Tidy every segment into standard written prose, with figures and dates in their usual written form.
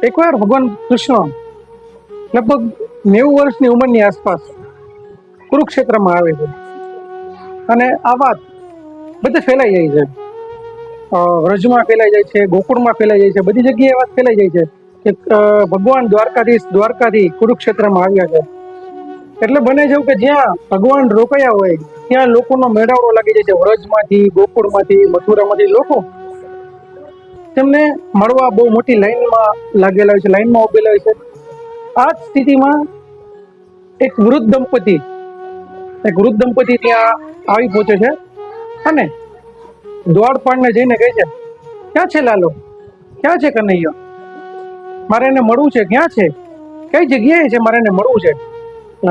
એકવાર ભગવાન કૃષ્ણ લગભગ 90 વર્ષની ઉંમરની આસપાસ કુરુક્ષેત્રમાં આવે છે અને આ વાત બધે ફેલાઈ જાય છે. વ્રજમાં ફેલાઈ જાય છે, ગોકુળમાં ફેલાઈ જાય છે, બધી જગ્યાએ વાત ફેલાઈ જાય છે કે ભગવાન દ્વારકાથી કુરુક્ષેત્રમાં આવ્યા છે. એટલે બને છે કે જ્યાં ભગવાન રોકાયા હોય ત્યાં લોકોનો મેળાવડો લાગી જાય છે. વ્રજમાંથી, ગોકુળમાંથી, મથુરામાંથી લોકો તેમને મળવા બહુ મોટી લાઈનમાં લાગેલા હોય છે, લાઈનમાં ઉભેલા હોય છે. આ જ સ્થિતિમાં એક વૃદ્ધ દંપતી ત્યાં આવી પહોંચે છે અને દ્વારપાળને જઈને કહે છે, ક્યાં છે લાલો, ક્યાં છે કનૈયો, મારે એને મળવું છે, ક્યાં છે, કઈ જગ્યાએ છે, મારે એને મળવું છે.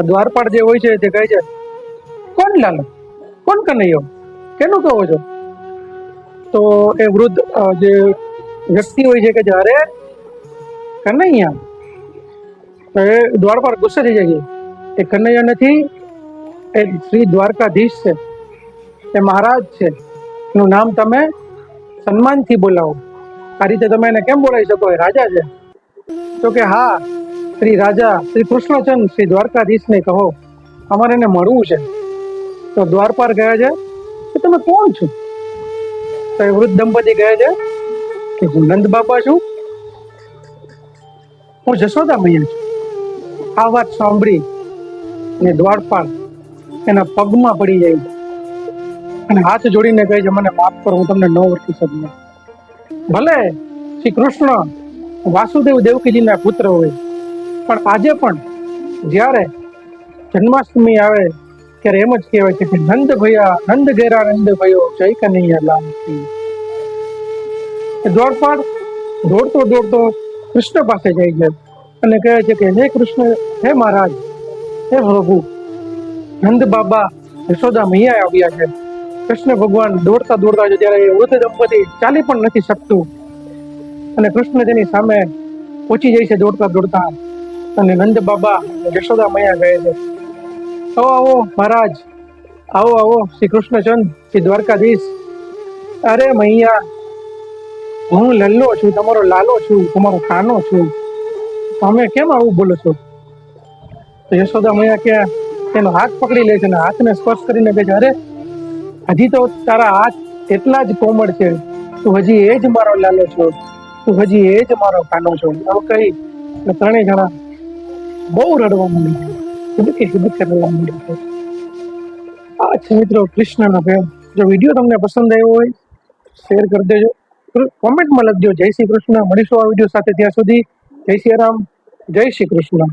દ્વારપાળ જે હોય છે તે કહે છે, કોણ લાલો, કોણ કનૈયો, કેનું કહો છો? તો એ વૃદ્ધ જે વ્યક્તિ હોય છે કે અરે કનૈયા. તો એ દ્વારપાળ ગુસ્સે થઈ જાય છે, એ કનૈયા નથી, એ શ્રી દ્વારકાધીશ છે, એ મહારાજ છે, એનું નામ તમે સન્માનથી બોલાવો. આ રીતે તમે એને કેમ બોલાવી શકો, એ રાજા છે. તો કે હા, શ્રી રાજા શ્રી કૃષ્ણચંદ્ર શ્રી દ્વારકાધીશને કહો, અમારે એને મળવું છે. તો દ્વારપાળ કહે છે કે તમે કોણ છો? તો એ વૃદ્ધ દંપતી કહે છે કે હું નંદ બાબા છું, હું જશોદા મૈયા છું. આ વાત સાંભળી અને દ્વારપાળ એના પગમાં પડી જાય છે અને હાથ જોડીને કહે છે, મને માફ કરો, હું તમને ન ઓળખી શકું. ભલે શ્રી કૃષ્ણ વાસુદેવ દેવકીજીના પુત્ર હોય, પણ આજે પણ જ્યારે જન્માષ્ટમી આવે ત્યારે એમ જ કહેવાય છે કે નંદ ઘેરા નંદ ભયો, જય કનૈયા લાલ. દ્વારપાળ દોડતો કૃષ્ણ પાસે જાય છે અને કહે છે કે હે કૃષ્ણ, હે મહારાજ, હે પ્રભુ, નંદ બાબા યશોદા મૈયા આવ્યા છે. કૃષ્ણ ભગવાન દોડતા છે ત્યારે વૃદ્ધ દંપતી ચાલી પણ નથી શકતું અને કૃષ્ણ તેની સામે પહોંચી જાય છે દોડતા અને નંદ બાબા યશોદા મૈયા કહે છે, આવો મહારાજ, આવો શ્રી કૃષ્ણચંદ્ર શ્રી દ્વારકાધીશ. અરે મૈયા, હું લલ્લો છું, તમારો લાલો છું, તમારો કાનો છું, તમે કેમ આવું બોલો છો? તો યશોદા મૈયા કે તેનો હાથ પકડી લે છે અને હાથને સ્પર્શ કરીને કહે છે, અરે હજી તો તારા હાથ એટલા જ કોમળ છે, તું હજી એ જ મારો લાલો છો, તું હજી એ જ મારો કાનો છો. આવું કહી ત્રણેય જણા બહુ રડવા માંડે છે, રડવા માંડે છે. આ છે મિત્રો કૃષ્ણનો પ્રેમ. જો વિડીયો તમને પસંદ આવ્યો હોય શેર કરી દેજો, કોમેન્ટમાં લખજો જય શ્રી કૃષ્ણ. મળીશું આ વિડીયો સાથે, ત્યાં સુધી જય શ્રી રામ, જય શ્રી કૃષ્ણ.